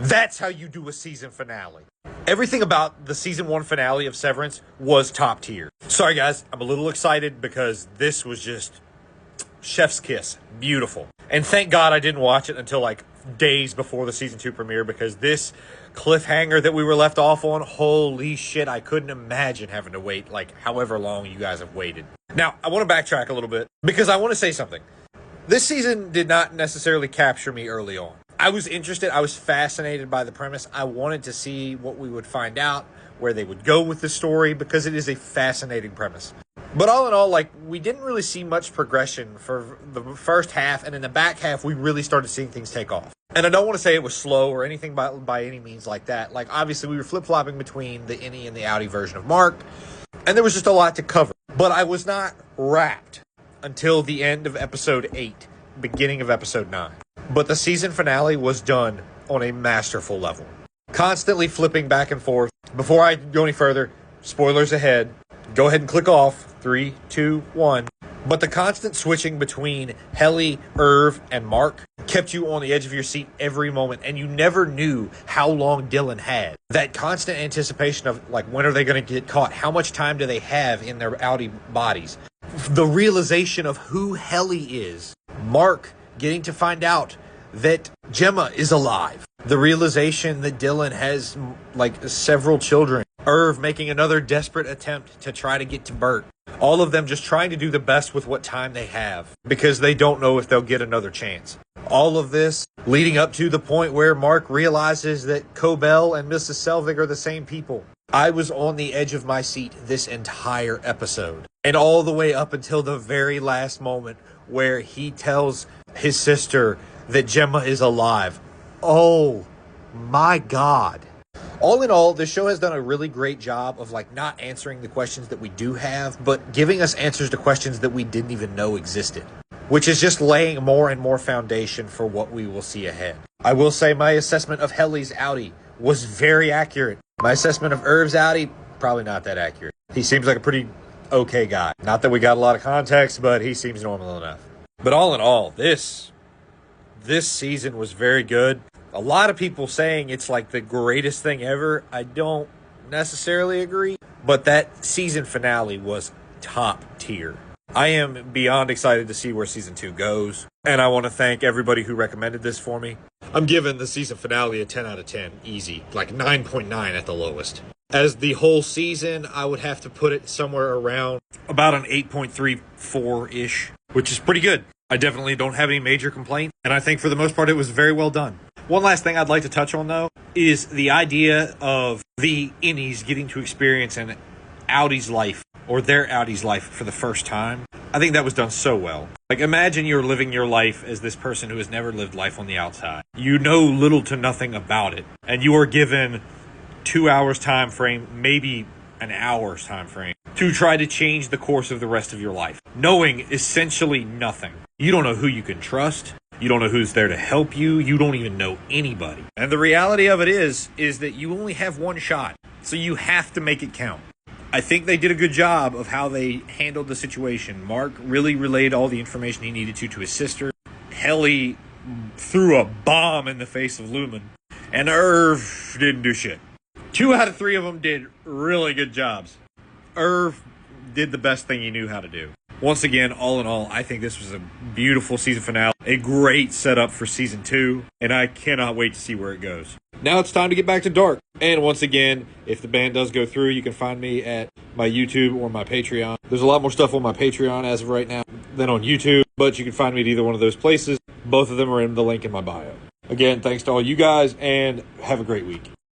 That's how you do a season finale. Everything about the season 1 finale of Severance was top tier. Sorry guys, I'm a little excited because this was just chef's kiss. Beautiful. And thank God I didn't watch it until like days before the season 2 premiere, because this cliffhanger that we were left off on, holy shit, I couldn't imagine having to wait like however long you guys have waited. Now, I want to backtrack a little bit because I want to say something. This season did not necessarily capture me early on. I was interested. I was fascinated by the premise. I wanted to see what we would find out, where they would go with the story, because it is a fascinating premise. But all in all, like, we didn't really see much progression for the first half, and in the back half, we really started seeing things take off. And I don't want to say it was slow or anything by any means like that. Like, obviously, we were flip-flopping between the innie and the outie version of Mark, and there was just a lot to cover. But I was not wrapped until the end of episode 8, beginning of episode 9. But the season finale was done on a masterful level. Constantly flipping back and forth. Before I go any further, spoilers ahead. Go ahead and click off. 3, 2, 1. But the constant switching between Helly, Irv, and Mark kept you on the edge of your seat every moment, and you never knew how long Dylan had. That constant anticipation of, like, when are they going to get caught? How much time do they have in their outie bodies? The realization of who Helly is. Mark getting to find out that Gemma is alive. The realization that Dylan has, like, several children. Irv making another desperate attempt to try to get to Bert. All of them just trying to do the best with what time they have, because they don't know if they'll get another chance. All of this leading up to the point where Mark realizes that Cobell and Mrs. Selvig are the same people. I was on the edge of my seat this entire episode. And all the way up until the very last moment where he tells his sister that Gemma is alive. Oh my God. All in all, the show has done a really great job of, like, not answering the questions that we do have, but giving us answers to questions that we didn't even know existed, which is just laying more and more foundation for what we will see ahead. I will say my assessment of Helly's outie was very accurate. My assessment of Irv's outie, probably not that accurate. He seems like a pretty okay guy. Not that we got a lot of context, but he seems normal enough. But all in all, this season was very good. A lot of people saying it's like the greatest thing ever. I don't necessarily agree, but that season finale was top tier. I am beyond excited to see where season 2 goes, and I want to thank everybody who recommended this for me. I'm giving the season finale a 10 out of 10, easy, like 9.9 at the lowest. As the whole season, I would have to put it somewhere around about an 8.34-ish, which is pretty good. I definitely don't have any major complaints, and I think for the most part it was very well done. One last thing I'd like to touch on, though, is the idea of the innies getting to experience an outie's life, or their outie's life, for the first time. I think that was done so well. Like, imagine you're living your life as this person who has never lived life on the outside. You know little to nothing about it, and you are given 2 hours time frame, maybe an hour's time frame, to try to change the course of the rest of your life, knowing essentially nothing. You don't know who you can trust. You don't know who's there to help you. You don't even know anybody. And the reality of it is that you only have one shot, so you have to make it count. I think they did a good job of how they handled the situation. Mark really relayed all the information he needed to his sister. Helly threw a bomb in the face of Lumen. And Irv didn't do shit. 2 out of 3 of them did really good jobs. Irv did the best thing he knew how to do. Once again, all in all, I think this was a beautiful season finale, a great setup for season 2, and I cannot wait to see where it goes. Now it's time to get back to Dark. And once again, if the ban does go through, you can find me at my YouTube or my Patreon. There's a lot more stuff on my Patreon as of right now than on YouTube, but you can find me at either one of those places. Both of them are in the link in my bio. Again, thanks to all you guys, and have a great week.